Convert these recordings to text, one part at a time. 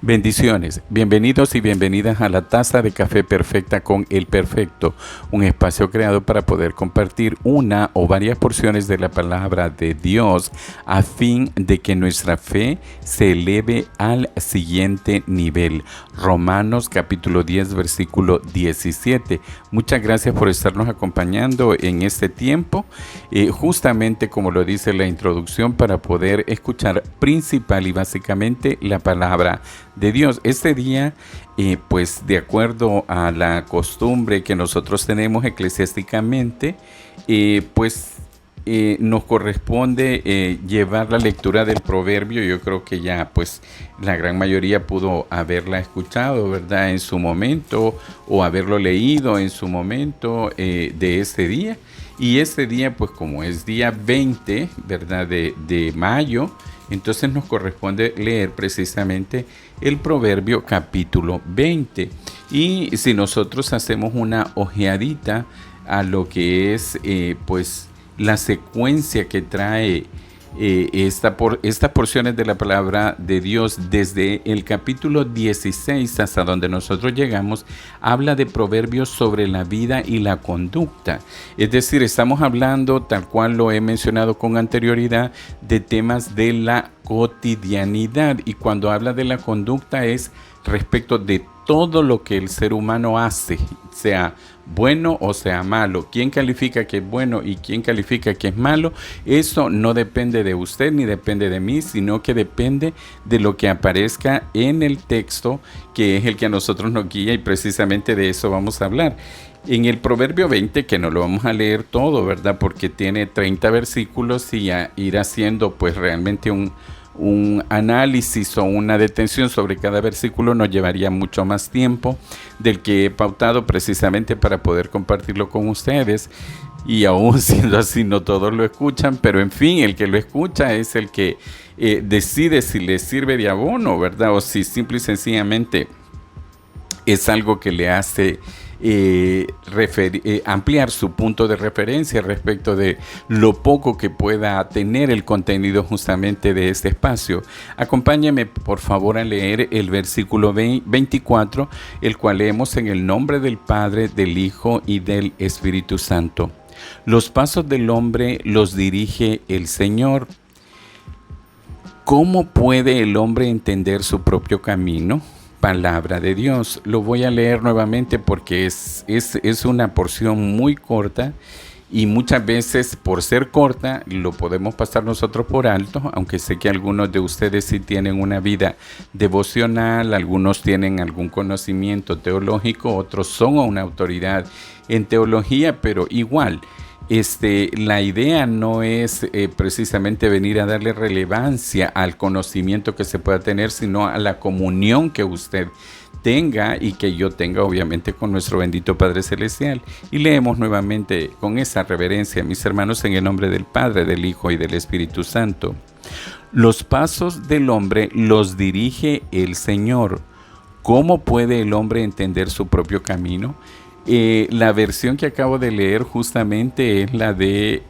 Bendiciones, bienvenidos y bienvenidas a la Taza de Café Perfecta con El Perfecto, un espacio creado para poder compartir una o varias porciones de la palabra de Dios a fin de que nuestra fe se eleve al siguiente nivel. Romanos capítulo 10 versículo 17. Muchas gracias por estarnos acompañando en este tiempo, justamente como lo dice la introducción, para poder escuchar principal y básicamente la palabra de Dios. Este día, pues de acuerdo a la costumbre que nosotros tenemos eclesiásticamente, nos corresponde llevar la lectura del proverbio. Yo creo que ya pues la gran mayoría pudo haberla escuchado, ¿verdad? En su momento, o haberlo leído en su momento de este día. Y este día, pues como es día 20, ¿verdad? De mayo, entonces nos corresponde leer precisamente el Proverbio capítulo 20. Y si nosotros hacemos una ojeadita a lo que es pues la secuencia que trae estas porciones de la palabra de Dios desde el capítulo 16 hasta donde nosotros llegamos, habla de proverbios sobre la vida y la conducta. Es decir, estamos hablando, tal cual lo he mencionado con anterioridad, de temas de la cotidianidad, y cuando habla de la conducta es respecto de todo lo que el ser humano hace, sea bueno o sea malo. ¿Quién califica que es bueno y quién califica que es malo? Eso no depende de usted ni depende de mí, sino que depende de lo que aparezca en el texto, que es el que a nosotros nos guía, y precisamente de eso vamos a hablar. En el Proverbio 20, que no lo vamos a leer todo, ¿verdad? Porque tiene 30 versículos y a ir haciendo pues realmente un análisis o una detención sobre cada versículo nos llevaría mucho más tiempo del que he pautado precisamente para poder compartirlo con ustedes. Y aún siendo así, no todos lo escuchan, pero en fin, el que lo escucha es el que decide si le sirve de abono, ¿verdad? O si simple y sencillamente es algo que le hace ampliar su punto de referencia respecto de lo poco que pueda tener el contenido justamente de este espacio. Acompáñame por favor a leer el versículo 24, el cual leemos en el nombre del Padre, del Hijo y del Espíritu Santo. Los pasos del hombre los dirige el Señor. ¿Cómo puede el hombre entender su propio camino? Palabra de Dios. Lo voy a leer nuevamente porque es una porción muy corta, y muchas veces por ser corta lo podemos pasar nosotros por alto, aunque sé que algunos de ustedes sí tienen una vida devocional, algunos tienen algún conocimiento teológico, otros son una autoridad en teología, pero igual la idea no es precisamente venir a darle relevancia al conocimiento que se pueda tener, sino a la comunión que usted tenga y que yo tenga obviamente con nuestro bendito Padre Celestial. Y leemos nuevamente con esa reverencia, mis hermanos, en el nombre del Padre, del Hijo y del Espíritu Santo. Los pasos del hombre los dirige el Señor. ¿Cómo puede el hombre entender su propio camino? La versión que acabo de leer justamente es la de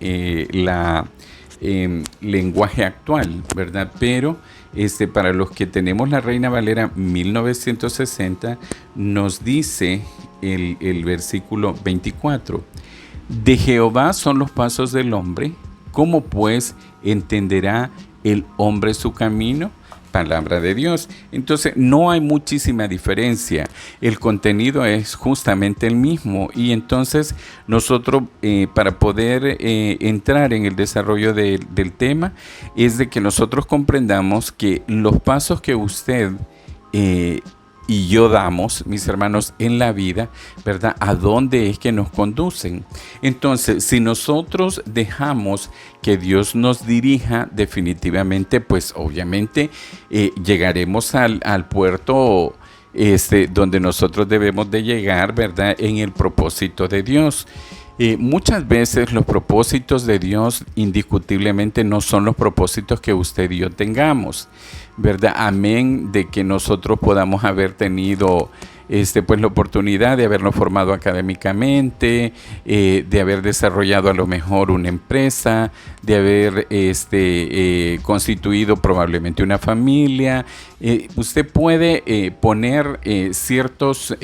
lenguaje actual, ¿verdad? Pero para los que tenemos la Reina Valera 1960, nos dice el versículo 24: de Jehová son los pasos del hombre, ¿cómo pues entenderá el hombre su camino? Palabra de Dios. Entonces no hay muchísima diferencia, el contenido es justamente el mismo, y entonces nosotros para poder entrar en el desarrollo del tema es de que nosotros comprendamos que los pasos que usted y yo damos, mis hermanos, en la vida, ¿verdad? ¿A dónde es que nos conducen? Entonces, si nosotros dejamos que Dios nos dirija, definitivamente, pues obviamente llegaremos al puerto donde nosotros debemos de llegar, ¿verdad? En el propósito de Dios. Muchas veces los propósitos de Dios indiscutiblemente no son los propósitos que usted y yo tengamos, ¿verdad? Amén de que nosotros podamos haber tenido pues la oportunidad de habernos formado académicamente, de haber desarrollado a lo mejor una empresa, de haber constituido probablemente una familia. Usted puede poner ciertos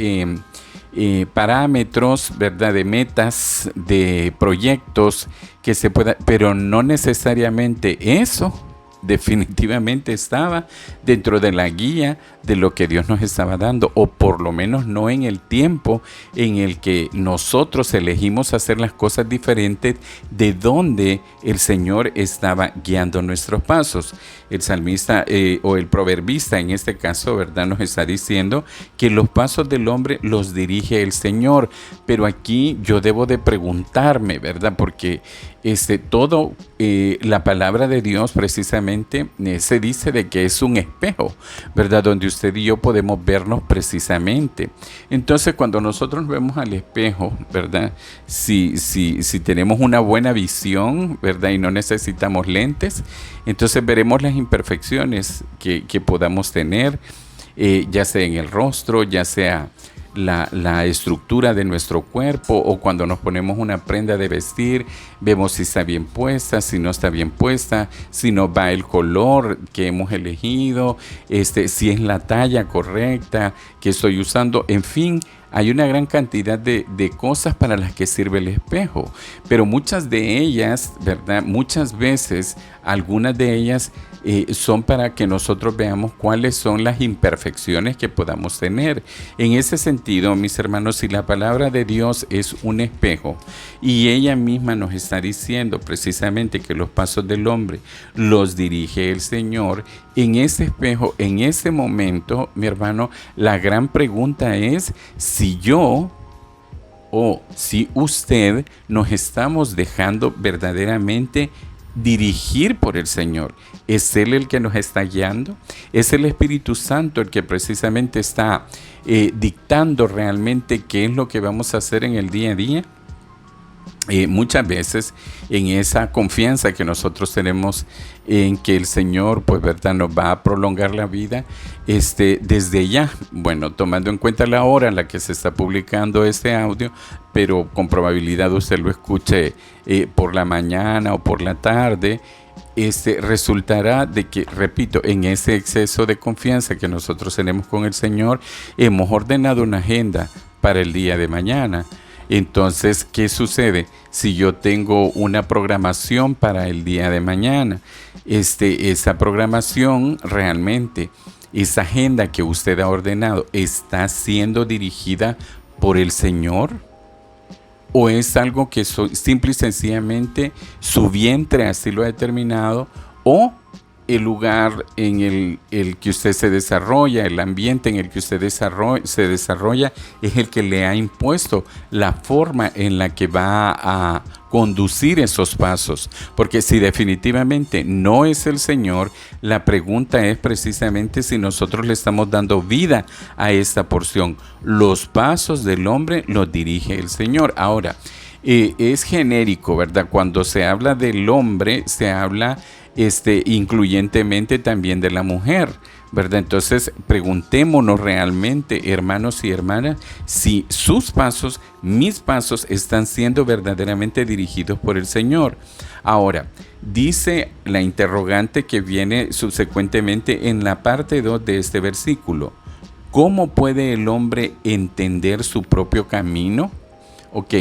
parámetros, ¿verdad? De metas, de proyectos que se pueda, pero no necesariamente eso definitivamente estaba dentro de la guía de lo que Dios nos estaba dando, o por lo menos no en el tiempo en el que nosotros elegimos hacer las cosas diferentes de donde el Señor estaba guiando nuestros pasos. El salmista o el proverbista en este caso, ¿verdad?, nos está diciendo que los pasos del hombre los dirige el Señor, pero aquí yo debo de preguntarme, ¿verdad?, porque la palabra de Dios precisamente se dice de que es un espejo, ¿verdad?, donde usted y yo podemos vernos precisamente. Entonces, cuando nosotros vemos al espejo, ¿verdad?, si tenemos una buena visión, ¿verdad?, y no necesitamos lentes, entonces veremos las imperfecciones que podamos tener, ya sea en el rostro, ya sea la estructura de nuestro cuerpo, o cuando nos ponemos una prenda de vestir, vemos si está bien puesta, si no está bien puesta, si nos va el color que hemos elegido, si es la talla correcta que estoy usando, en fin. Hay una gran cantidad de cosas para las que sirve el espejo, pero muchas de ellas, ¿verdad?, muchas veces, algunas de ellas son para que nosotros veamos cuáles son las imperfecciones que podamos tener. En ese sentido, mis hermanos, si la palabra de Dios es un espejo y ella misma nos está diciendo precisamente que los pasos del hombre los dirige el Señor, en ese espejo, en ese momento, mi hermano, la gran pregunta es si yo o si usted nos estamos dejando verdaderamente dirigir por el Señor. ¿Es Él el que nos está guiando? ¿Es el Espíritu Santo el que precisamente está dictando realmente qué es lo que vamos a hacer en el día a día? Muchas veces en esa confianza que nosotros tenemos en que el Señor, pues, ¿verdad?, nos va a prolongar la vida, desde ya, bueno, tomando en cuenta la hora en la que se está publicando este audio, pero con probabilidad usted lo escuche por la mañana o por la tarde, resultará de que, repito, en ese exceso de confianza que nosotros tenemos con el Señor, hemos ordenado una agenda para el día de mañana. Entonces, ¿qué sucede? Si yo tengo una programación para el día de mañana, esa programación realmente, esa agenda que usted ha ordenado, ¿está siendo dirigida por el Señor? ¿O es algo que simple y sencillamente su vientre así lo ha determinado? ¿O el lugar en el que usted se desarrolla, el ambiente en el que usted se desarrolla, es el que le ha impuesto la forma en la que va a conducir esos pasos? Porque si definitivamente no es el Señor, la pregunta es precisamente si nosotros le estamos dando vida a esta porción. Los pasos del hombre los dirige el Señor. Ahora, es genérico, ¿verdad? Cuando se habla del hombre, se habla incluyentemente también de la mujer, ¿verdad? Entonces, preguntémonos realmente, hermanos y hermanas, si sus pasos, mis pasos, están siendo verdaderamente dirigidos por el Señor. Ahora, dice la interrogante que viene subsecuentemente en la parte 2 de este versículo: ¿cómo puede el hombre entender su propio camino? Ok.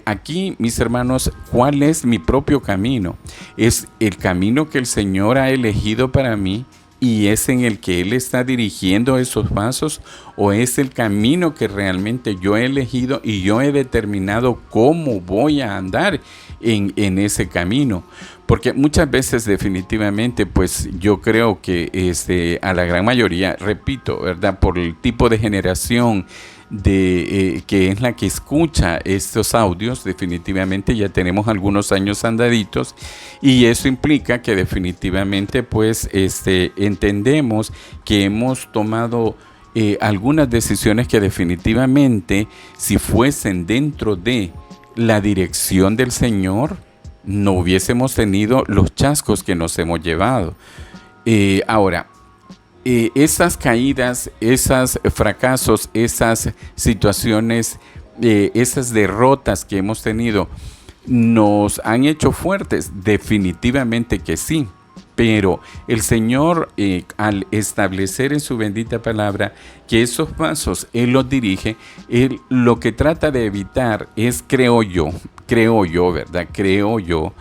Aquí, mis hermanos, ¿cuál es mi propio camino? ¿Es el camino que el Señor ha elegido para mí y es en el que Él está dirigiendo esos pasos? ¿O es el camino que realmente yo he elegido y yo he determinado cómo voy a andar en ese camino? Porque muchas veces definitivamente, pues yo creo que a la gran mayoría, repito, ¿verdad?, por el tipo de generación que es la que escucha estos audios, definitivamente ya tenemos algunos años andaditos, y eso implica que definitivamente pues entendemos que hemos tomado algunas decisiones que definitivamente, si fuesen dentro de la dirección del Señor, no hubiésemos tenido los chascos que nos hemos llevado. Ahora, esas caídas, esos fracasos, esas situaciones, esas derrotas que hemos tenido, ¿nos han hecho fuertes? Definitivamente que sí. Pero el Señor, al establecer en su bendita palabra que esos pasos Él los dirige, Él lo que trata de evitar es, creo yo, ¿verdad? Creo yo,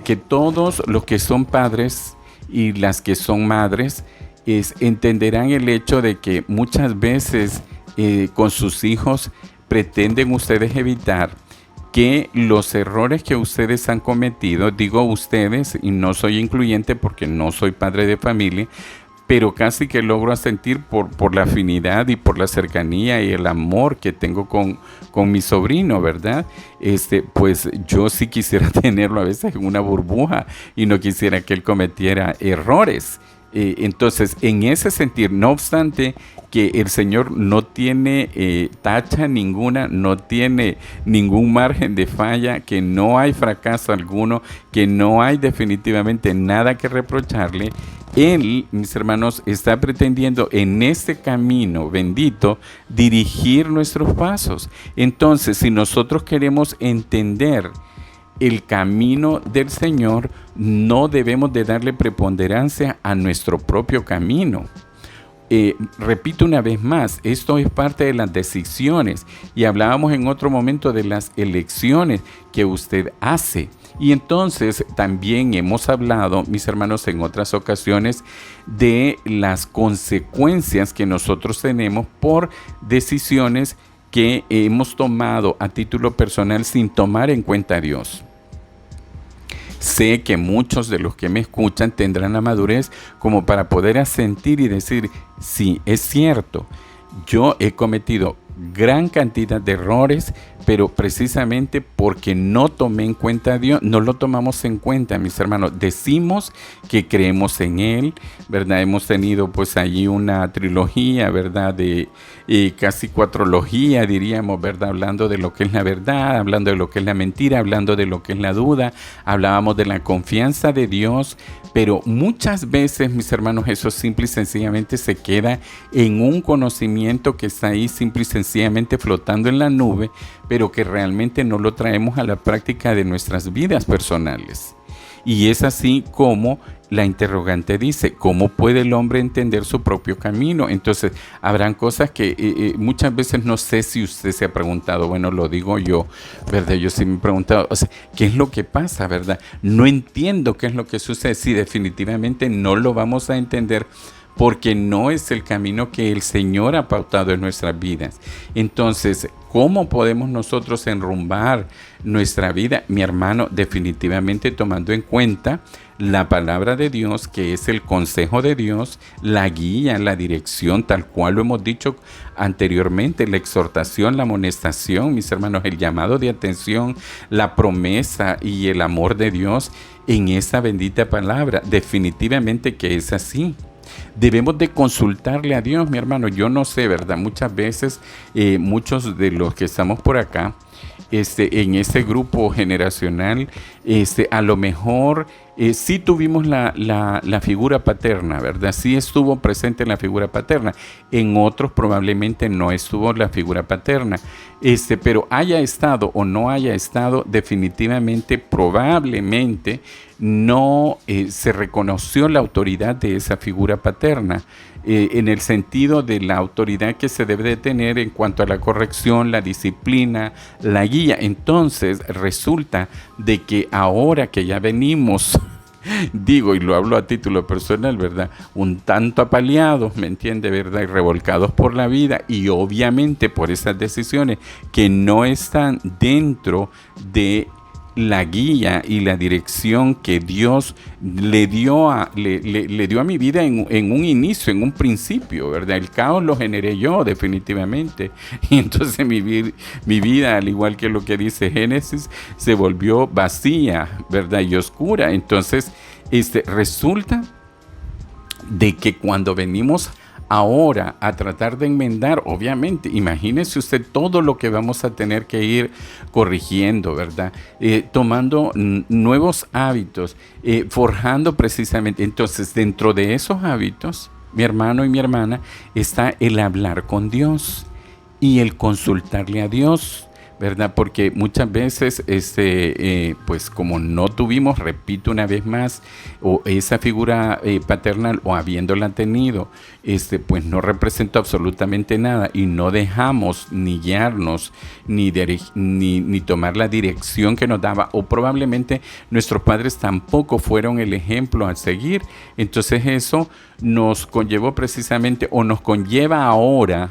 que todos los que son padres y las que son madres, entenderán el hecho de que muchas veces con sus hijos pretenden ustedes evitar que los errores que ustedes han cometido, digo ustedes, y no soy incluyente porque no soy padre de familia, pero casi que logro sentir por la afinidad y por la cercanía y el amor que tengo con mi sobrino, ¿verdad? Pues yo sí quisiera tenerlo a veces en una burbuja y no quisiera que él cometiera errores. Entonces, en ese sentir, no obstante que el Señor no tiene tacha ninguna, no tiene ningún margen de falla, que no hay fracaso alguno, que no hay definitivamente nada que reprocharle, Él, mis hermanos, está pretendiendo en este camino bendito dirigir nuestros pasos. Entonces, si nosotros queremos entender el camino del Señor, no debemos de darle preponderancia a nuestro propio camino. Repito una vez más, esto es parte de las decisiones y hablábamos en otro momento de las elecciones que usted hace. Y entonces también hemos hablado, mis hermanos, en otras ocasiones de las consecuencias que nosotros tenemos por decisiones que hemos tomado a título personal sin tomar en cuenta a Dios. Sé que muchos de los que me escuchan tendrán la madurez como para poder asentir y decir, sí, es cierto, yo he cometido gran cantidad de errores, pero precisamente porque no tomé en cuenta a Dios, no lo tomamos en cuenta, mis hermanos. Decimos que creemos en Él, ¿verdad? Hemos tenido pues allí una trilogía, ¿verdad? De casi cuatrología, diríamos, ¿verdad? Hablando de lo que es la verdad, hablando de lo que es la mentira, hablando de lo que es la duda. Hablábamos de la confianza de Dios, pero muchas veces, mis hermanos, eso simple y sencillamente se queda en un conocimiento que está ahí simple y sencillamente flotando en la nube, pero que realmente no lo traemos a la práctica de nuestras vidas personales. Y es así como la interrogante dice, ¿cómo puede el hombre entender su propio camino? Entonces, habrán cosas que muchas veces no sé si usted se ha preguntado, bueno, lo digo yo, ¿verdad? Yo sí me he preguntado, o sea, ¿qué es lo que pasa, verdad? No entiendo qué es lo que sucede. Sí, definitivamente no lo vamos a entender porque no es el camino que el Señor ha pautado en nuestras vidas. Entonces, ¿cómo podemos nosotros enrumbar nuestra vida? Mi hermano, definitivamente tomando en cuenta la palabra de Dios, que es el consejo de Dios, la guía, la dirección, tal cual lo hemos dicho anteriormente, la exhortación, la amonestación, mis hermanos, el llamado de atención, la promesa y el amor de Dios en esa bendita palabra. Definitivamente que es así. Debemos de consultarle a Dios, mi hermano. Yo no sé, ¿verdad? Muchas veces, muchos de los que estamos por acá, en este grupo generacional, a lo mejor sí tuvimos la figura paterna, ¿verdad? Sí estuvo presente la figura paterna. En otros probablemente no estuvo la figura paterna. Pero haya estado o no haya estado, definitivamente, probablemente, no se reconoció la autoridad de esa figura paterna, en el sentido de la autoridad que se debe de tener en cuanto a la corrección, la disciplina, la guía. Entonces resulta de que ahora que ya venimos, digo, y lo hablo a título personal, ¿verdad? Un tanto apaleados, ¿me entiende, verdad? Y revolcados por la vida y obviamente por esas decisiones que no están dentro de la guía y la dirección que Dios le dio a mi vida en un inicio, en un principio, ¿verdad? El caos lo generé yo, definitivamente. Y entonces mi vida, al igual que lo que dice Génesis, se volvió vacía, ¿verdad? Y oscura. Entonces, resulta de que cuando venimos ahora a tratar de enmendar, obviamente, imagínese usted todo lo que vamos a tener que ir corrigiendo, ¿verdad? Tomando nuevos hábitos, forjando precisamente. Entonces, dentro de esos hábitos, mi hermano y mi hermana, está el hablar con Dios y el consultarle a Dios, ¿verdad? Porque muchas veces, pues como no tuvimos, repito una vez más, o esa figura paternal, o habiéndola tenido, pues no representó absolutamente nada y no dejamos ni guiarnos, ni tomar la dirección que nos daba, o probablemente nuestros padres tampoco fueron el ejemplo a seguir. Entonces eso nos conllevó precisamente, o nos conlleva ahora,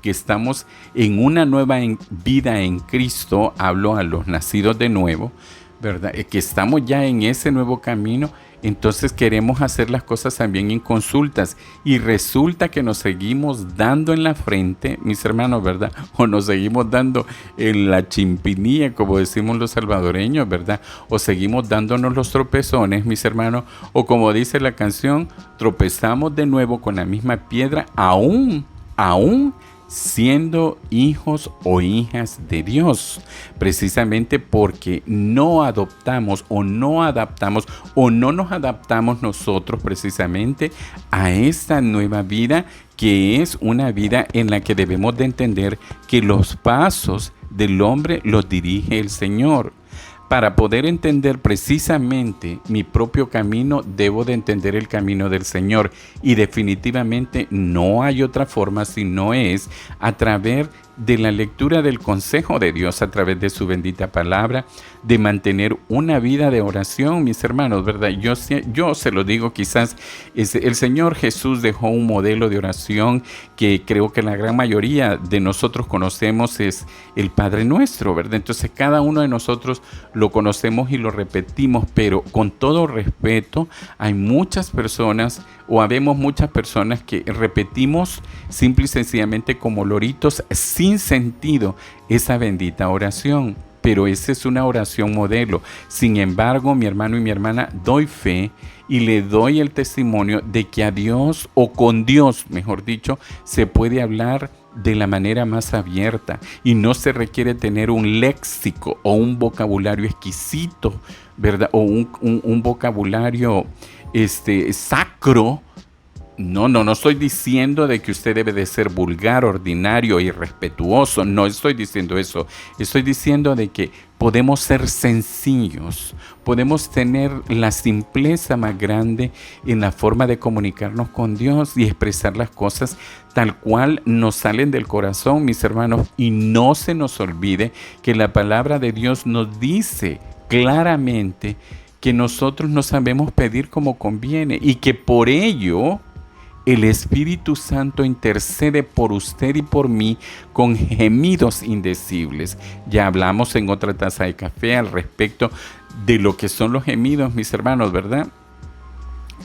que estamos en una nueva vida en Cristo, hablo a los nacidos de nuevo, ¿verdad? Que estamos ya en ese nuevo camino, entonces queremos hacer las cosas también en consultas y resulta que nos seguimos dando en la frente, mis hermanos, ¿verdad? O nos seguimos dando en la chimpinilla, como decimos los salvadoreños, ¿verdad? O seguimos dándonos los tropezones, mis hermanos, o como dice la canción, tropezamos de nuevo con la misma piedra, aún siendo hijos o hijas de Dios, precisamente porque no adoptamos o no adaptamos o no nos adaptamos nosotros precisamente a esta nueva vida, que es una vida en la que debemos de entender que los pasos del hombre los dirige el Señor. Para poder entender precisamente mi propio camino, debo de entender el camino del Señor. Y definitivamente no hay otra forma si no es a través de la lectura del consejo de Dios, a través de su bendita palabra, de mantener una vida de oración, mis hermanos, ¿verdad? Yo se lo digo, quizás el Señor Jesús dejó un modelo de oración que creo que la gran mayoría de nosotros conocemos, es el Padre Nuestro, ¿verdad? Entonces cada uno de nosotros lo conocemos y lo repetimos, pero con todo respeto, hay muchas personas, o habemos muchas personas que repetimos simple y sencillamente como loritos, sin sentido, esa bendita oración. Pero esa es una oración modelo. Sin embargo, mi hermano y mi hermana, doy fe y le doy el testimonio de que a Dios, o con Dios, mejor dicho, se puede hablar de la manera más abierta y no se requiere tener un léxico o un vocabulario exquisito, ¿verdad? O un vocabulario sacro. No estoy diciendo de que usted debe de ser vulgar, ordinario, irrespetuoso. No estoy diciendo eso. Estoy diciendo de que podemos ser sencillos. Podemos tener la simpleza más grande en la forma de comunicarnos con Dios y expresar las cosas tal cual nos salen del corazón, mis hermanos. Y no se nos olvide que la palabra de Dios nos dice claramente que nosotros no sabemos pedir como conviene y que por ello el Espíritu Santo intercede por usted y por mí con gemidos indecibles. Ya hablamos en otra taza de café al respecto de lo que son los gemidos, mis hermanos, ¿verdad?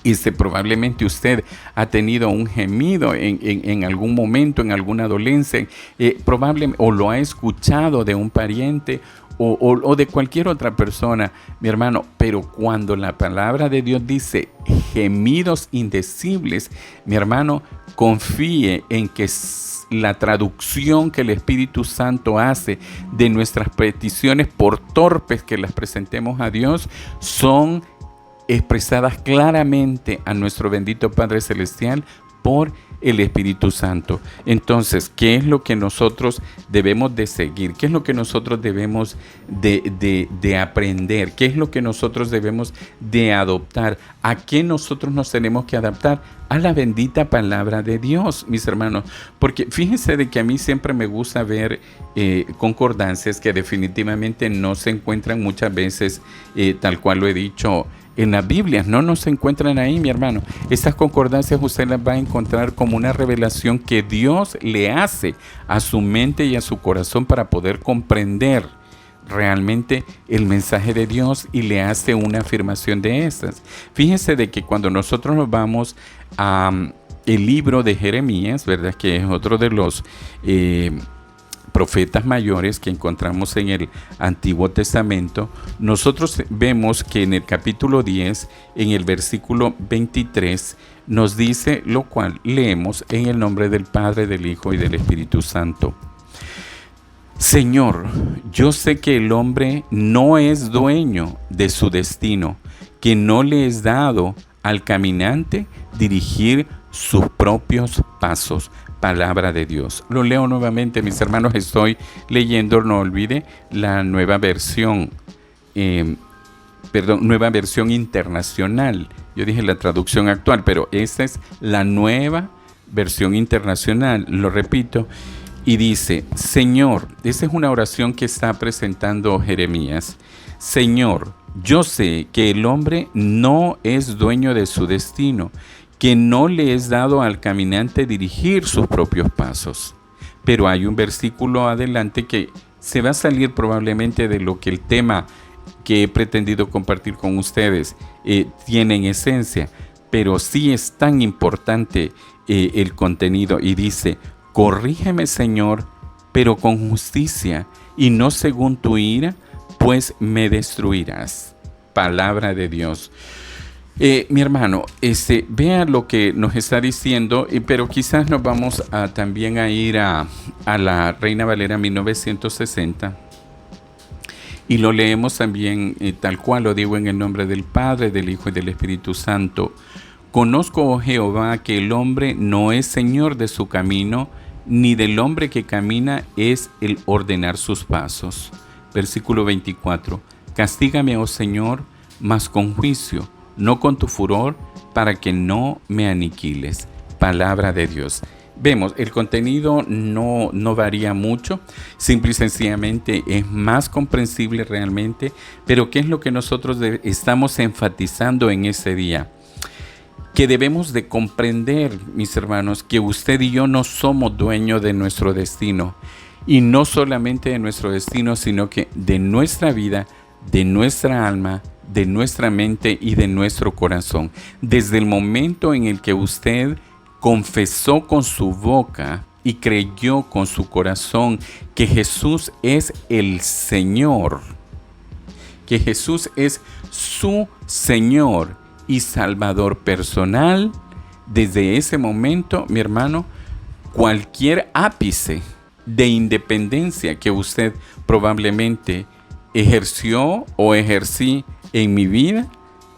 Y probablemente usted ha tenido un gemido en algún momento, en alguna dolencia, probablemente, o lo ha escuchado de un pariente o de cualquier otra persona, mi hermano. Pero cuando la palabra de Dios dice gemidos indecibles, mi hermano, confíe en que la traducción que el Espíritu Santo hace de nuestras peticiones, por torpes que las presentemos a Dios, son expresadas claramente a nuestro bendito Padre Celestial por el Espíritu Santo. Entonces, ¿qué es lo que nosotros debemos de seguir? ¿Qué es lo que nosotros debemos de aprender? ¿Qué es lo que nosotros debemos de adoptar? ¿A qué nosotros nos tenemos que adaptar? A la bendita palabra de Dios, mis hermanos. Porque fíjense de que a mí siempre me gusta ver concordancias que definitivamente no se encuentran muchas veces, tal cual lo he dicho, en la Biblia. No se encuentran ahí, mi hermano. Estas concordancias usted las va a encontrar como una revelación que Dios le hace a su mente y a su corazón para poder comprender realmente el mensaje de Dios, y le hace una afirmación de estas. Fíjense de que cuando nosotros nos vamos a el libro de Jeremías, ¿verdad? Que es otro de los profetas mayores que encontramos en el Antiguo Testamento, nosotros vemos que en el capítulo 10, en el versículo 23, nos dice, lo cual leemos en el nombre del Padre, del Hijo y del Espíritu Santo. Señor, yo sé que el hombre no es dueño de su destino, que no le es dado al caminante dirigir sus propios pasos. Palabra de Dios. Lo leo nuevamente, mis hermanos, estoy leyendo, no olvide, la nueva versión, nueva versión internacional. Yo dije la traducción actual, pero esta es la nueva versión internacional, lo repito, y dice: Señor, esa es una oración que está presentando Jeremías. Señor, yo sé que el hombre no es dueño de su destino, que no le es dado al caminante dirigir sus propios pasos. Pero hay un versículo adelante que se va a salir probablemente de lo que el tema que he pretendido compartir con ustedes tiene en esencia, pero sí es tan importante el contenido, y dice: corrígeme, Señor, pero con justicia y no según tu ira, pues me destruirás. Palabra de Dios. Mi hermano, vea lo que nos está diciendo, pero quizás nos vamos también a ir a la Reina Valera 1960 y lo leemos también tal cual, lo digo en el nombre del Padre, del Hijo y del Espíritu Santo. Conozco, oh Jehová, que el hombre no es señor de su camino, ni del hombre que camina es el ordenar sus pasos. Versículo 24. Castígame, oh Señor, mas con juicio, no con tu furor, para que no me aniquiles. Palabra de Dios. Vemos, el contenido no varía mucho, simple y sencillamente es más comprensible realmente, pero ¿qué es lo que nosotros estamos enfatizando en ese día? Que debemos de comprender, mis hermanos, que usted y yo no somos dueños de nuestro destino, y no solamente de nuestro destino, sino que de nuestra vida, de nuestra alma, de nuestra mente y de nuestro corazón. Desde el momento en el que usted confesó con su boca y creyó con su corazón que Jesús es el Señor, que Jesús es su Señor y Salvador personal, desde ese momento, mi hermano, cualquier ápice de independencia que usted probablemente ejerció o ejercí en mi vida,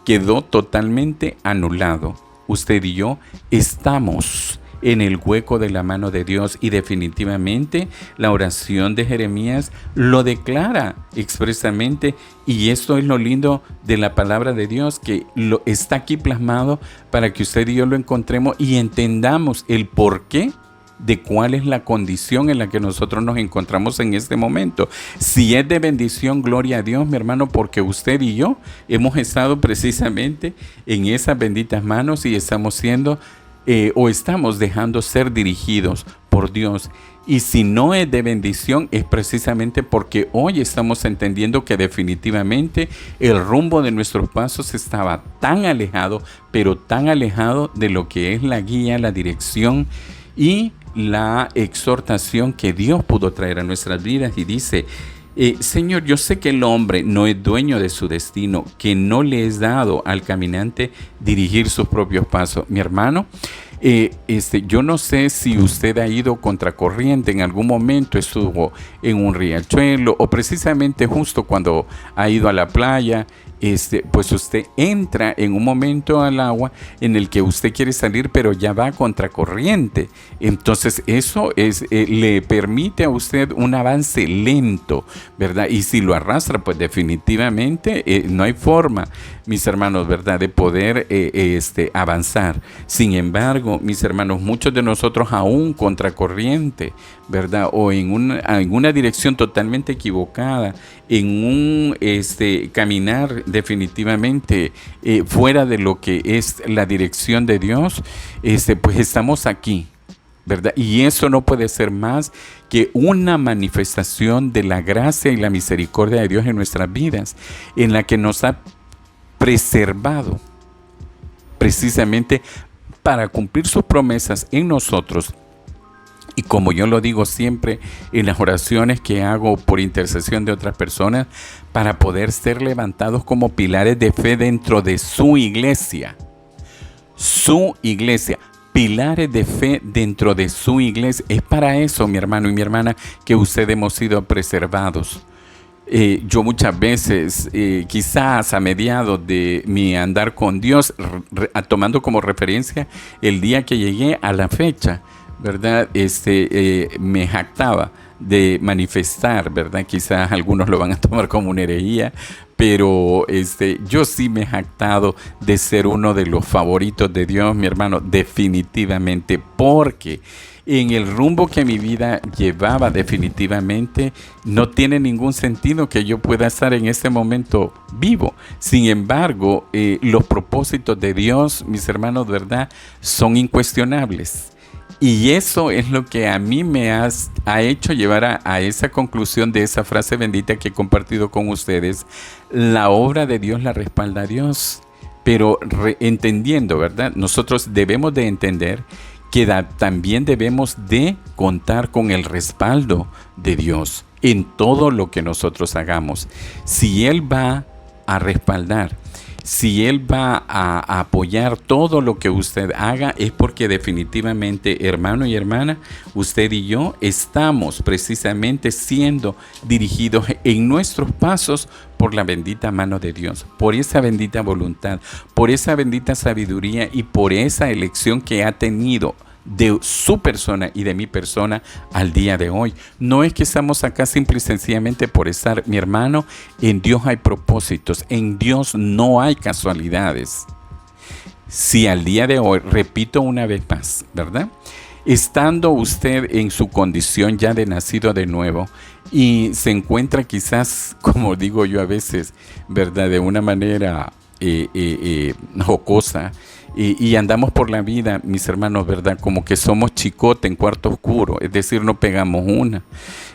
quedó totalmente anulado. Usted y yo estamos en el hueco de la mano de Dios, y definitivamente la oración de Jeremías lo declara expresamente, y esto es lo lindo de la palabra de Dios, que lo está aquí plasmado para que usted y yo lo encontremos y entendamos el porqué de cuál es la condición en la que nosotros nos encontramos en este momento. Si es de bendición, gloria a Dios, mi hermano, porque usted y yo hemos estado precisamente en esas benditas manos y estamos siendo o estamos dejando ser dirigidos por Dios. Y si no es de bendición, es precisamente porque hoy estamos entendiendo que definitivamente el rumbo de nuestros pasos estaba tan alejado, pero tan alejado de lo que es la guía, la dirección y la exhortación que Dios pudo traer a nuestras vidas. Y dice: Señor, yo sé que el hombre no es dueño de su destino, que no le es dado al caminante dirigir sus propios pasos. Mi hermano, yo no sé si usted ha ido contracorriente en algún momento, estuvo en un riachuelo o precisamente justo cuando ha ido a la playa. Pues usted entra en un momento al agua en el que usted quiere salir, pero ya va a contracorriente. Entonces eso le permite a usted un avance lento, ¿verdad? Y si lo arrastra, pues definitivamente no hay forma, mis hermanos, ¿verdad?, de poder avanzar. Sin embargo, mis hermanos, muchos de nosotros aún contracorriente, ¿verdad?, o en una dirección totalmente equivocada, en un caminar definitivamente fuera de lo que es la dirección de Dios, pues estamos aquí, ¿verdad? Y eso no puede ser más que una manifestación de la gracia y la misericordia de Dios en nuestras vidas, en la que nos ha preservado precisamente para cumplir sus promesas en nosotros. Y como yo lo digo siempre en las oraciones que hago por intercesión de otras personas, para poder ser levantados como pilares de fe dentro de su iglesia. Su iglesia. Pilares de fe dentro de su iglesia. Es para eso, mi hermano y mi hermana, que ustedes hemos sido preservados. Yo muchas veces, quizás a mediados de mi andar con Dios, tomando como referencia el día que llegué a la fecha, ¿verdad? Me jactaba de manifestar, ¿verdad? Quizás algunos lo van a tomar como una herejía, pero yo sí me he jactado de ser uno de los favoritos de Dios, mi hermano, definitivamente, porque en el rumbo que mi vida llevaba definitivamente no tiene ningún sentido que yo pueda estar en este momento vivo. Sin embargo, los propósitos de Dios, mis hermanos, ¿verdad?, son incuestionables. Y eso es lo que a mí ha hecho llevar a esa conclusión de esa frase bendita que he compartido con ustedes. La obra de Dios la respalda a Dios. Pero entendiendo, ¿verdad? Nosotros debemos de entender que también debemos de contar con el respaldo de Dios en todo lo que nosotros hagamos. Si Él va a respaldar, si Él va a apoyar todo lo que usted haga, es porque definitivamente, hermano y hermana, usted y yo estamos precisamente siendo dirigidos en nuestros pasos por la bendita mano de Dios, por esa bendita voluntad, por esa bendita sabiduría y por esa elección que ha tenido de su persona y de mi persona al día de hoy. No es que estamos acá simple y sencillamente por estar, mi hermano. En Dios hay propósitos, en Dios no hay casualidades. Si al día de hoy, repito una vez más, ¿verdad?, estando usted en su condición ya de nacido de nuevo y se encuentra quizás, como digo yo a veces, ¿verdad?, de una manera jocosa, y andamos por la vida, mis hermanos, ¿verdad?, como que somos chicote en cuarto oscuro, es decir, no pegamos una.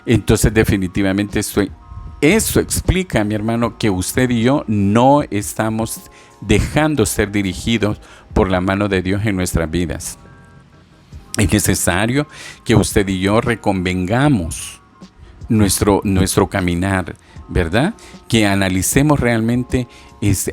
Entonces definitivamente eso explica, mi hermano, que usted y yo no estamos dejando ser dirigidos por la mano de Dios en nuestras vidas. Es necesario que usted y yo reconvengamos nuestro caminar, ¿verdad? Que analicemos realmente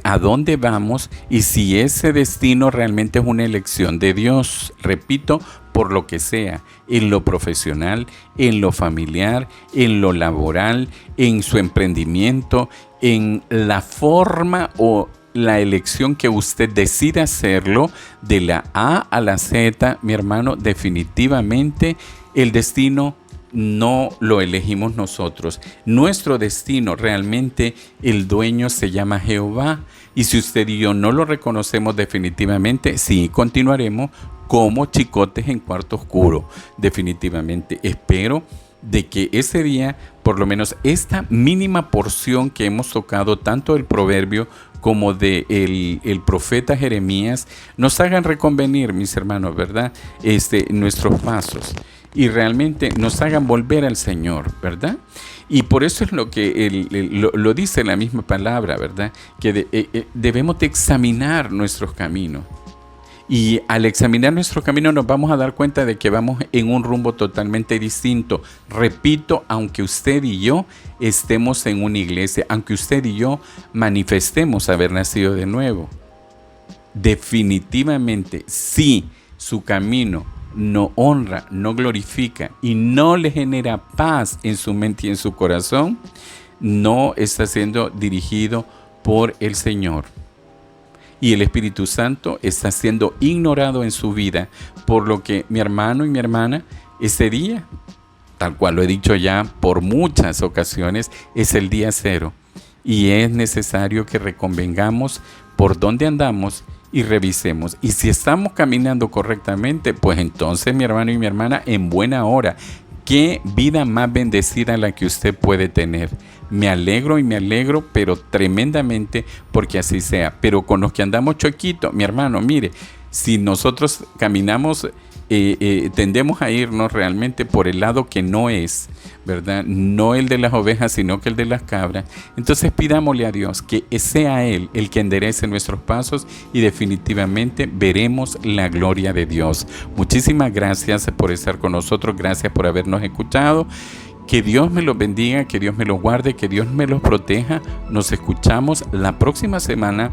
a dónde vamos y si ese destino realmente es una elección de Dios. Repito, por lo que sea, en lo profesional, en lo familiar, en lo laboral, en su emprendimiento, en la forma o la elección que usted decida hacerlo, de la A a la Z, mi hermano, definitivamente el destino no lo elegimos nosotros. Nuestro destino, realmente el dueño se llama Jehová. Y si usted y yo no lo reconocemos definitivamente, sí continuaremos como chicotes en cuarto oscuro. Definitivamente espero de que ese día, por lo menos esta mínima porción que hemos tocado, tanto del proverbio como de el profeta Jeremías, nos hagan reconvenir, mis hermanos, ¿verdad?, nuestros pasos, y realmente nos hagan volver al Señor, ¿verdad? Y por eso es lo que lo dice la misma palabra, ¿verdad?, que debemos de examinar nuestros caminos. Y al examinar nuestro camino nos vamos a dar cuenta de que vamos en un rumbo totalmente distinto. Repito, aunque usted y yo estemos en una iglesia, aunque usted y yo manifestemos haber nacido de nuevo, definitivamente, si su camino no honra, no glorifica y no le genera paz en su mente y en su corazón, no está siendo dirigido por el Señor. Y el Espíritu Santo está siendo ignorado en su vida, por lo que, mi hermano y mi hermana, ese día, tal cual lo he dicho ya por muchas ocasiones, es el día cero. Y es necesario que reconvengamos por dónde andamos y revisemos. Y si estamos caminando correctamente, pues entonces, mi hermano y mi hermana, en buena hora. Qué vida más bendecida la que usted puede tener. Me alegro, pero tremendamente, porque así sea. Pero con los que andamos choquitos, mi hermano, mire, si nosotros caminamos, tendemos a irnos realmente por el lado que no es, ¿verdad? No el de las ovejas, sino que el de las cabras. Entonces pidámosle a Dios que sea Él el que enderece nuestros pasos y definitivamente veremos la gloria de Dios. Muchísimas gracias por estar con nosotros, gracias por habernos escuchado. Que Dios me los bendiga, que Dios me los guarde, que Dios me los proteja. Nos escuchamos la próxima semana,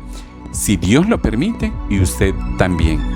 si Dios lo permite y usted también.